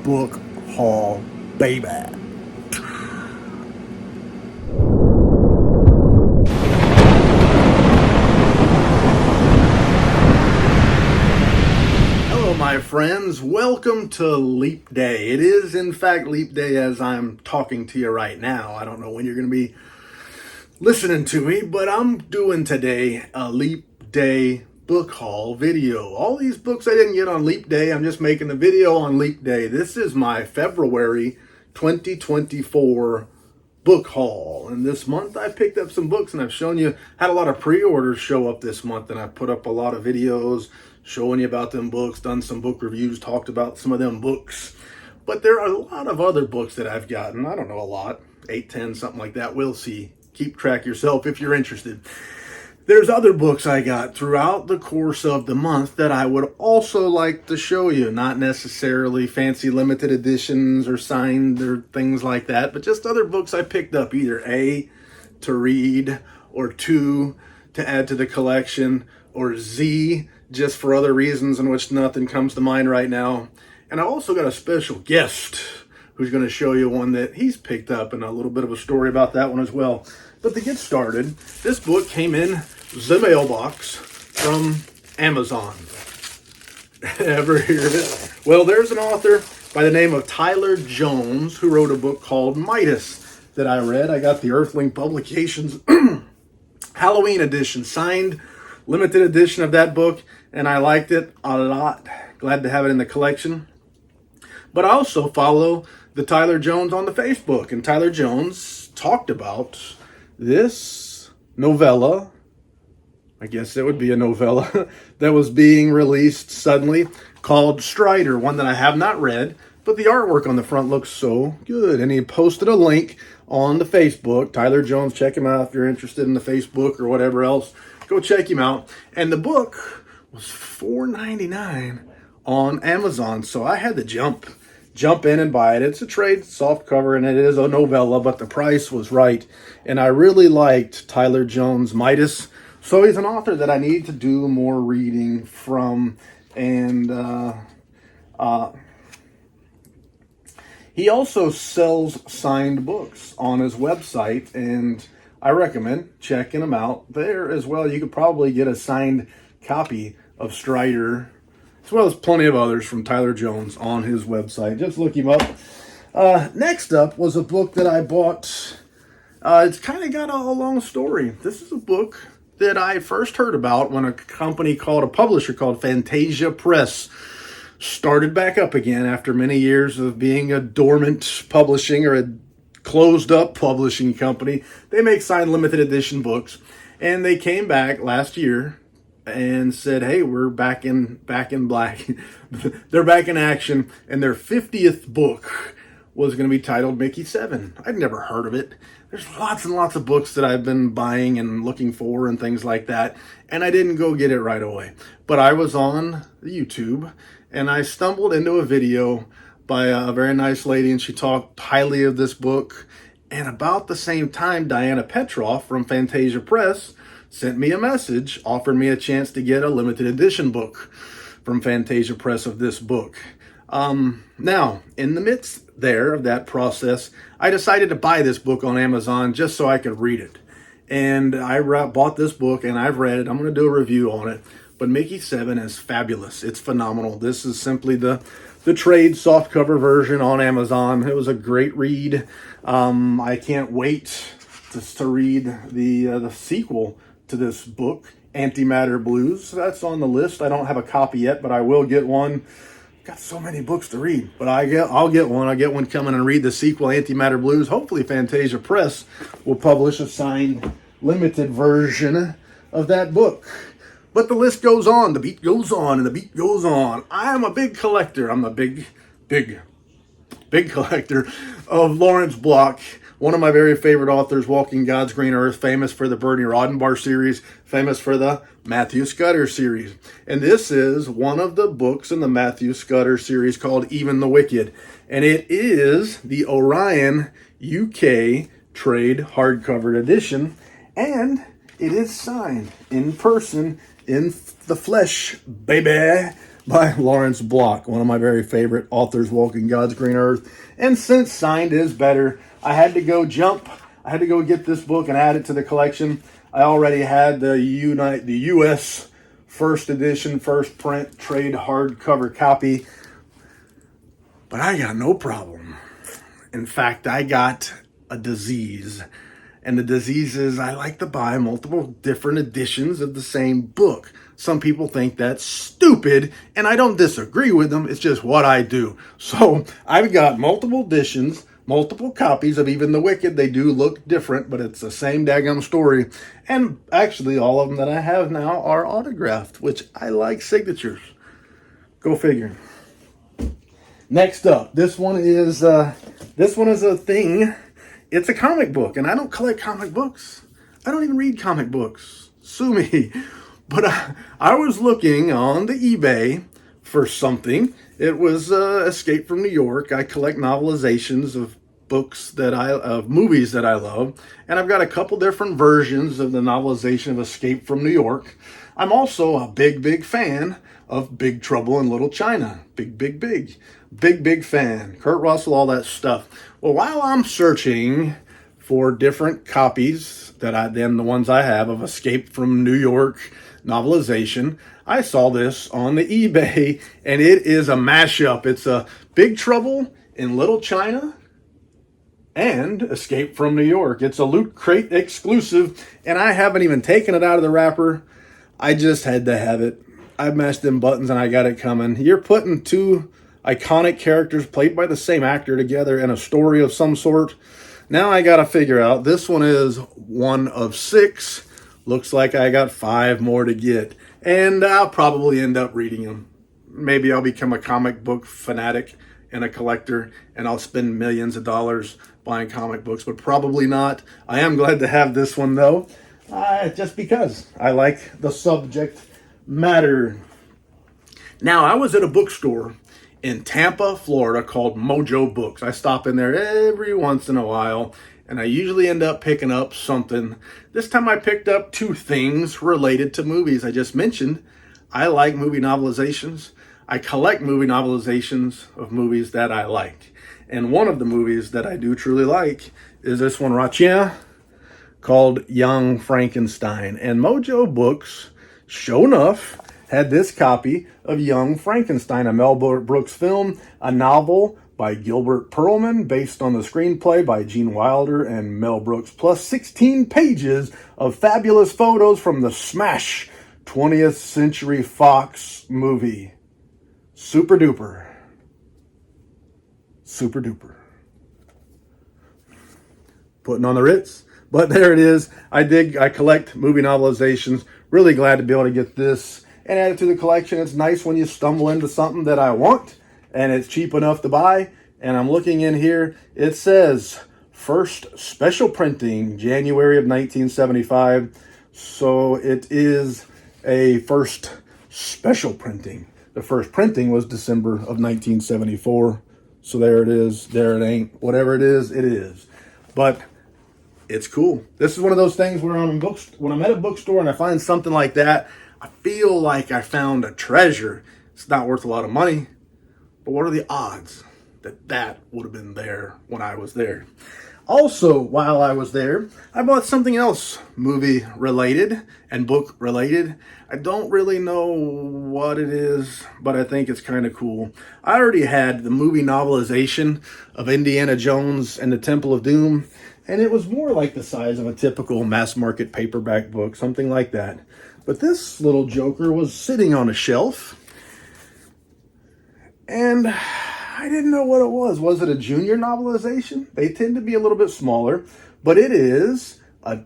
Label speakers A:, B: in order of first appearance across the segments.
A: book haul, baby. Hello, my friends. Welcome to Leap Day. It is, in fact, Leap Day as I'm talking to you right now. I don't know when you're going to be listening to me, but I'm doing today a Leap Day book haul video. All these books I didn't get on Leap Day, I'm just making the video on Leap Day. This is my February 2024 book haul. And this month I picked up some books, and I've shown you, had a lot of pre-orders show up this month, and I put up a lot of videos showing you about them books, done some book reviews, talked about some of them books. But there are a lot of other books that I've gotten. I don't know, a lot, 8, 10, something like that. We'll see. Keep track yourself if you're interested. There's other books I got throughout the course of the month that I would also like to show you. Not necessarily fancy limited editions or signed or things like that, but just other books I picked up, either A, to read, or 2, to add to the collection, or Z, just for other reasons in which nothing comes to mind right now. And I also got a special guest who's going to show you one that he's picked up, and a little bit of a story about that one as well. But to get started, this book came in the mailbox from Amazon. Ever hear of it? Well, there's an author by the name of Tyler Jones who wrote a book called Midas that I read. I got the Earthling Publications Halloween edition, signed limited edition of that book, and I liked it a lot. Glad to have it in the collection. But I also follow the Tyler Jones on the Facebook, and Tyler Jones talked about this novella, I guess it would be a novella, that was being released suddenly called Strider, one that I have not read, but the artwork on the front looks so good. And he posted a link on the Facebook. Tyler Jones, check him out if you're interested in the Facebook or whatever else. Go check him out. And the book was $4.99 on Amazon, so I had to jump in and buy it. It's a trade softcover and it is a novella, but the price was right. And I really liked Tyler Jones' Midas. So he's an author that I need to do more reading from. And he also sells signed books on his website, and I recommend checking him out there as well. You could probably get a signed copy of Strider, as well as plenty of others from Tyler Jones on his website. Just look him up. Next up was a book that I bought. It's kind of got a long story. This is a book that I first heard about when a publisher called Fantasia Press started back up again after many years of being a dormant publishing or a closed up publishing company. They make signed limited edition books, and they came back last year and said, hey, we're back in black. They're back in action, and their 50th book was going to be titled Mickey 7. I'd never heard of it. There's lots and lots of books that I've been buying and looking for and things like that, and I didn't go get it right away. But I was on YouTube, and I stumbled into a video by a very nice lady, and she talked highly of this book. And about the same time, Diana Petroff from Fantasia Press sent me a message, offered me a chance to get a limited edition book from Fantasia Press of this book. Now, in the midst there of that process, I decided to buy this book on Amazon just so I could read it. And I bought this book, and I've read it. I'm going to do a review on it. But Mickey 7 is fabulous. It's phenomenal. This is simply the trade softcover version on Amazon. It was a great read. I can't wait to read the sequel to this book, Antimatter Blues. That's on the list. I don't have a copy yet, but I will get one. Got so many books to read, but I'll get one. I'll get one coming and read the sequel, Antimatter Blues. Hopefully Fantasia Press will publish a signed limited version of that book. But the list goes on, the beat goes on, and the beat goes on. I am a big collector. I'm a big collector of Lawrence Block, one of my very favorite authors, Walking God's Green Earth, famous for the Bernie Roddenberry series, famous for the Matthew Scudder series. And this is one of the books in the Matthew Scudder series called Even the Wicked. And it is the Orion UK trade hardcover edition. And it is signed in person, in the flesh, baby, by Lawrence Block, one of my very favorite authors walking God's green earth. And since signed is better, I had to go get this book and add it to the collection. I already had the U.S. first edition, first print, trade hardcover copy. But I got no problem. In fact, I got a disease. And the disease is I like to buy multiple different editions of the same book. Some people think that's stupid, and I don't disagree with them. It's just what I do. So I've got multiple editions, multiple copies of even The Wicked. They do look different, but it's the same daggum story. And actually, all of them that I have now are autographed, which I like signatures. Go figure. Next up, this one is a thing. It's a comic book, and I don't collect comic books. I don't even read comic books. Sue me. But I was looking on the eBay for something. It was Escape from New York. I collect novelizations of of movies that I love, and I've got a couple different versions of the novelization of Escape from New York. I'm also a big fan of Big Trouble in Little China. Big fan. Kurt Russell, all that stuff. Well, while I'm searching for different copies than the ones I have of Escape from New York novelization, I saw this on the eBay, and it is a mashup. It's a Big Trouble in Little China and Escape from New York. It's a Loot Crate exclusive, and I haven't even taken it out of the wrapper. I just had to have it. I mashed them buttons and I got it coming. You're putting two iconic characters played by the same actor together in a story of some sort. Now I got to figure out, this one is one of 6. Looks like I got 5 more to get. And I'll probably end up reading them. Maybe I'll become a comic book fanatic and a collector, and I'll spend millions of dollars buying comic books, but probably not. I am glad to have this one, though, just because I like the subject matter. Now, I was at a bookstore in Tampa, Florida called Mojo Books. I stop in there every once in a while, and I usually end up picking up something. This time I picked up 2 things related to movies. I just mentioned I like movie novelizations. I collect movie novelizations of movies that I like. And one of the movies that I do truly like is this one right here called Young Frankenstein. And Mojo Books, sure enough, had this copy of Young Frankenstein, a Mel Brooks film, a novel by Gilbert Perlman based on the screenplay by Gene Wilder and Mel Brooks, plus 16 pages of fabulous photos from the smash 20th Century Fox movie. Super duper. Putting on the Ritz. But there it is. I collect movie novelizations. Really glad to be able to get this and add it to the collection. It's nice when you stumble into something that I want and it's cheap enough to buy. And I'm looking in here. It says first special printing, January of 1975. So it is a first special printing. The first printing was December of 1974. So there it is. There it ain't. Whatever it is, it is. But it's cool. This is one of those things where when I'm at a bookstore and I find something like that, I feel like I found a treasure. It's not worth a lot of money, but what are the odds that would have been there when I was there? Also, while I was there, I bought something else movie related and book related. I don't really know what it is, but I think it's kind of cool. I already had the movie novelization of Indiana Jones and the Temple of Doom, and it was more like the size of a typical mass market paperback book, something like that. But this little joker was sitting on a shelf, and I didn't know what it was. Was it a junior novelization? They tend to be a little bit smaller, but it is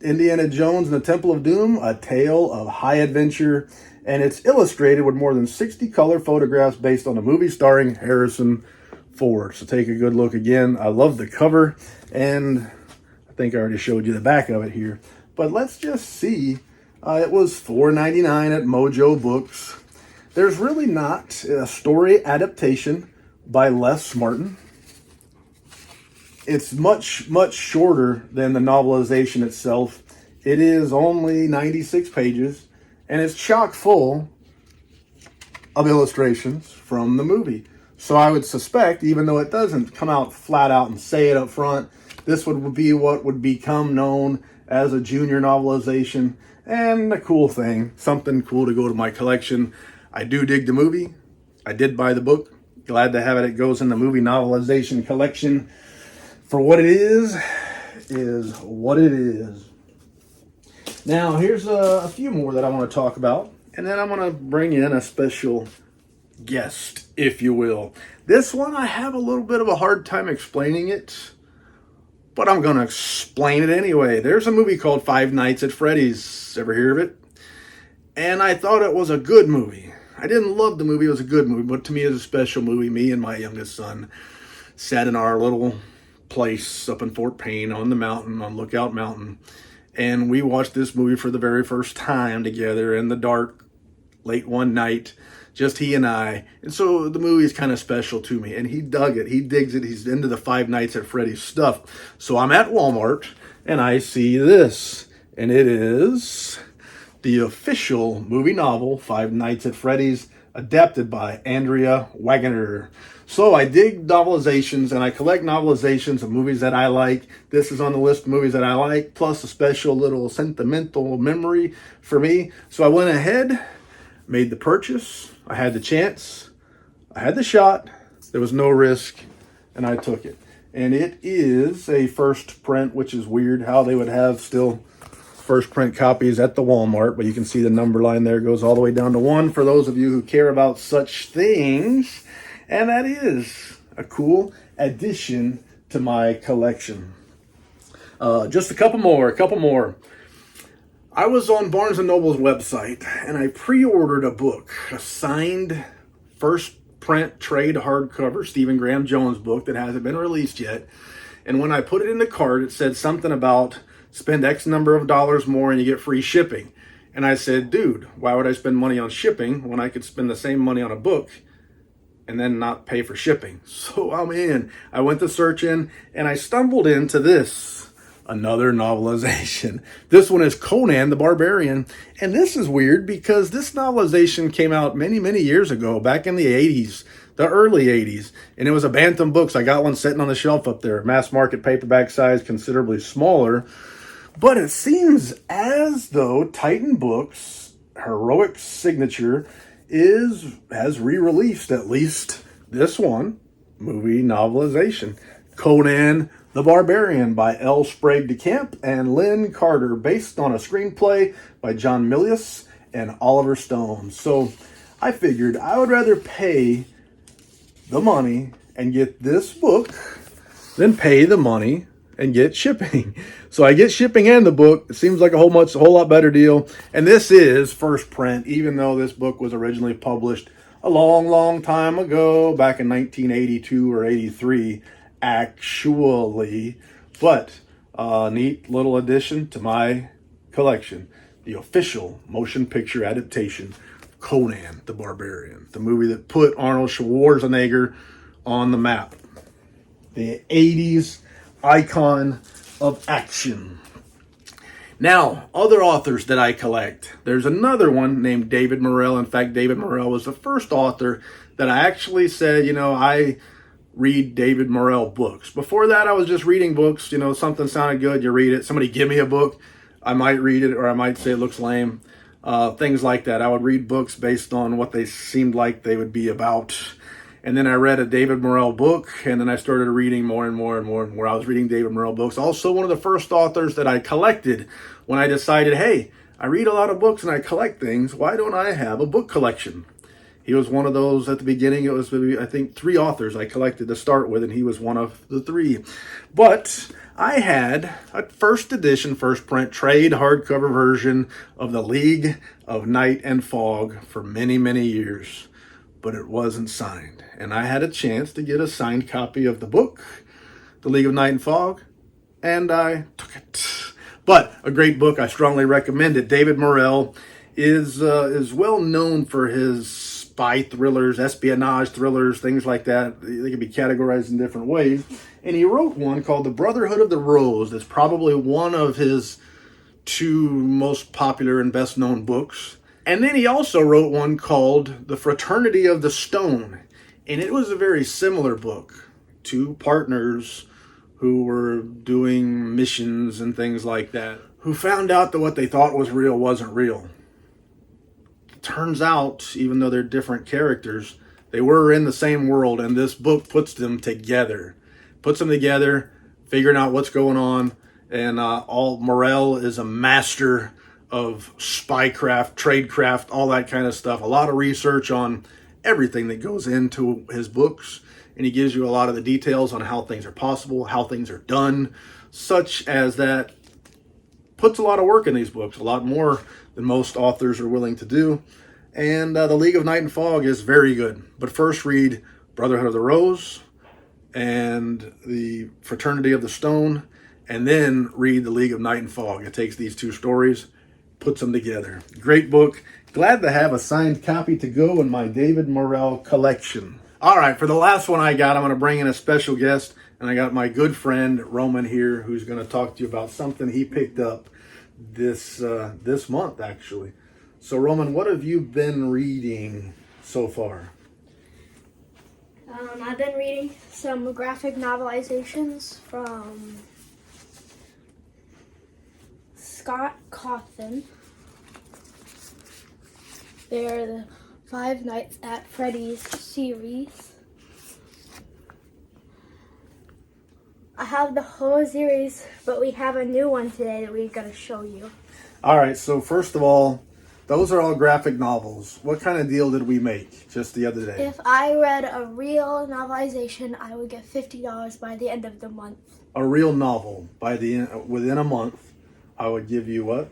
A: Indiana Jones and the Temple of Doom, a tale of high adventure, and it's illustrated with more than 60 color photographs based on a movie starring Harrison Ford. So take a good look again. I love the cover, and I think I already showed you the back of it here. But let's just see. It was $4.99 at Mojo Books. There's really not a story adaptation by Les Martin. It's much shorter than the novelization itself. It is only 96 pages, and it's chock full of illustrations from the movie. So I would suspect, even though it doesn't come out flat out and say it up front, this would be what would become known as a junior novelization, and a cool thing, something cool to go to my collection. I do dig the movie. I did buy the book. Glad to have it. It goes in the movie novelization collection. For what it is what it is. Now, here's a few more that I want to talk about, and then I'm going to bring in a special guest, if you will. This one, I have a little bit of a hard time explaining it, but I'm going to explain it anyway. There's a movie called Five Nights at Freddy's. Ever hear of it? And I thought it was a good movie. I didn't love the movie. It was a good movie, but to me, it was a special movie. Me and my youngest son sat in our little place up in Fort Payne on the mountain, on Lookout Mountain, and we watched this movie for the very first time together in the dark, late one night, just he and I. And so the movie is kind of special to me, and he dug it. He digs it. He's into the Five Nights at Freddy's stuff. So I'm at Walmart, and I see this, and it is the official movie novel, Five Nights at Freddy's, adapted by Andrea Wagner. So I dig novelizations, and I collect novelizations of movies that I like. This is on the list of movies that I like, plus a special little sentimental memory for me. So I went ahead, made the purchase. I had the chance. I had the shot. There was no risk, and I took it. And it is a first print, which is weird how they would have still first print copies at the Walmart, but you can see the number line there goes all the way down to 1 for those of you who care about such things. And that is a cool addition to my collection. Just a couple more. I was on Barnes & Noble's website, and I pre-ordered a book, a signed first print trade hardcover Stephen Graham Jones book that hasn't been released yet. And when I put it in the cart, it said something about spend X number of dollars more and you get free shipping. And I said, dude, why would I spend money on shipping when I could spend the same money on a book and then not pay for shipping? So I'm in. I went to searching, and I stumbled into this, another novelization. This one is Conan the Barbarian. And this is weird because this novelization came out many, many years ago, back in the 80s, the early 80s. And it was a Bantam Books. I got one sitting on the shelf up there, mass market paperback size, considerably smaller. But it seems as though Titan Books' heroic signature has re-released at least this one, movie novelization, Conan the Barbarian by L. Sprague de Camp and Lynn Carter, based on a screenplay by John Milius and Oliver Stone. So I figured I would rather pay the money and get this book than pay the money and get shipping. So I get shipping and the book. It seems like a whole lot better deal. And this is first print, even though this book was originally published a long, long time ago, back in 1982 or 83, actually. But neat little addition to my collection, the official motion picture adaptation, Conan the Barbarian, the movie that put Arnold Schwarzenegger on the map. The 80s icon of action. Now, other authors that I collect. There's another one named David Morel. In fact, David Morel was the first author that I actually said, I read David Morel books. Before that, I was just reading books. Something sounded good, you read it. Somebody give me a book, I might read it, or I might say it looks lame. Things like that. I would read books based on what they seemed like they would be about. And then I read a David Morel book, and then I started reading more and more and more and more. I was reading David Morel books. Also, one of the first authors that I collected when I decided, hey, I read a lot of books and I collect things. Why don't I have a book collection? He was one of those at the beginning. It was maybe, I think, 3 authors I collected to start with, and he was one of the 3. But I had a first edition, first print trade hardcover version of The League of Night and Fog for many, many years. But it wasn't signed. And I had a chance to get a signed copy of the book, The League of Night and Fog, and I took it. But a great book. I strongly recommend it. David Morel is well known for his spy thrillers, espionage thrillers, things like that. They can be categorized in different ways. And he wrote one called The Brotherhood of the Rose. That's probably one of his 2 most popular and best known books. And then he also wrote one called The Fraternity of the Stone. And it was a very similar book. Two partners who were doing missions and things like that, who found out that what they thought was real wasn't real. Turns out, even though they're different characters, they were in the same world, and this book puts them together. Figuring out what's going on, and all Morel is a master of spycraft, tradecraft, all that kind of stuff. A lot of research on everything that goes into his books, and he gives you a lot of the details on how things are possible, how things are done, such as that puts a lot of work in these books, a lot more than most authors are willing to do. And The League of Night and Fog is very good. But first read Brotherhood of the Rose and The Fraternity of the Stone, and then read The League of Night and Fog. It takes these two stories, puts them together. Great book. Glad to have a signed copy to go in my David Morel collection. All right, for the last one I got, I'm going to bring in a special guest, and I got my good friend Roman here, who's going to talk to you about something he picked up this month, actually. So, Roman, what have you been reading so far?
B: I've been reading some graphic novelizations from Scott Cawthon. They're the Five Nights at Freddy's series. I have the whole series, but we have a new one today that we're going to show you.
A: All right, so first of all, those are all graphic novels. What kind of deal did we make just the other day?
B: If I read a real novelization, I would get $50 by the end of the month.
A: A real novel within a month, I would give you what?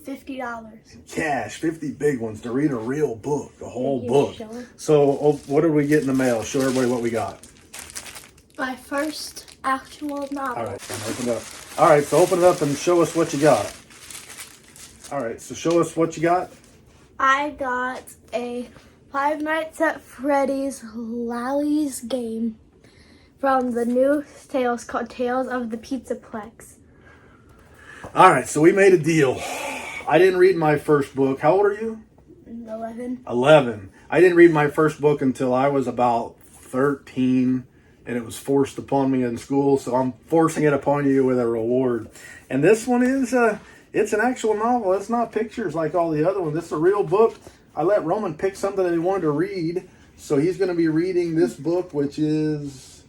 B: $50.
A: Cash, 50 big ones to read a real book, a whole
B: Here,
A: book.
B: show it.
A: So, what did we get in the mail? Show everybody what we got.
B: My first actual novel.
A: All right, open it up. All right, so open it up and show us what you got. All right, so show us what you got.
B: I got a Five Nights at Freddy's Lally's game from the new Tales called Tales of the Pizzaplex.
A: All right, so we made a deal. I didn't read my first book. How old are you?
B: 11.
A: 11. I didn't read my first book until I was about 13, and it was forced upon me in school, so I'm forcing it upon you with a reward. And this one is it's an actual novel. It's not pictures like all the other ones. It's a real book. I let Roman pick something that he wanted to read, so he's going to be reading this book, which is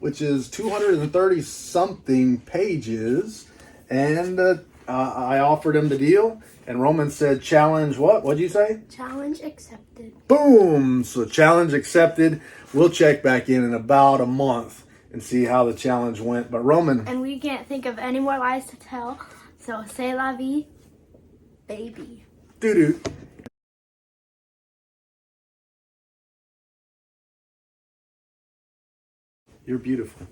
A: 230 something pages. And I offered him the deal, and Roman said, "Challenge what? What'd you say?"
B: Challenge accepted.
A: Boom! So challenge accepted. We'll check back in about a month and see how the challenge went. But Roman,
B: And we can't think of any more lies to tell, so say la vie, baby.
A: doo-doo. You're beautiful.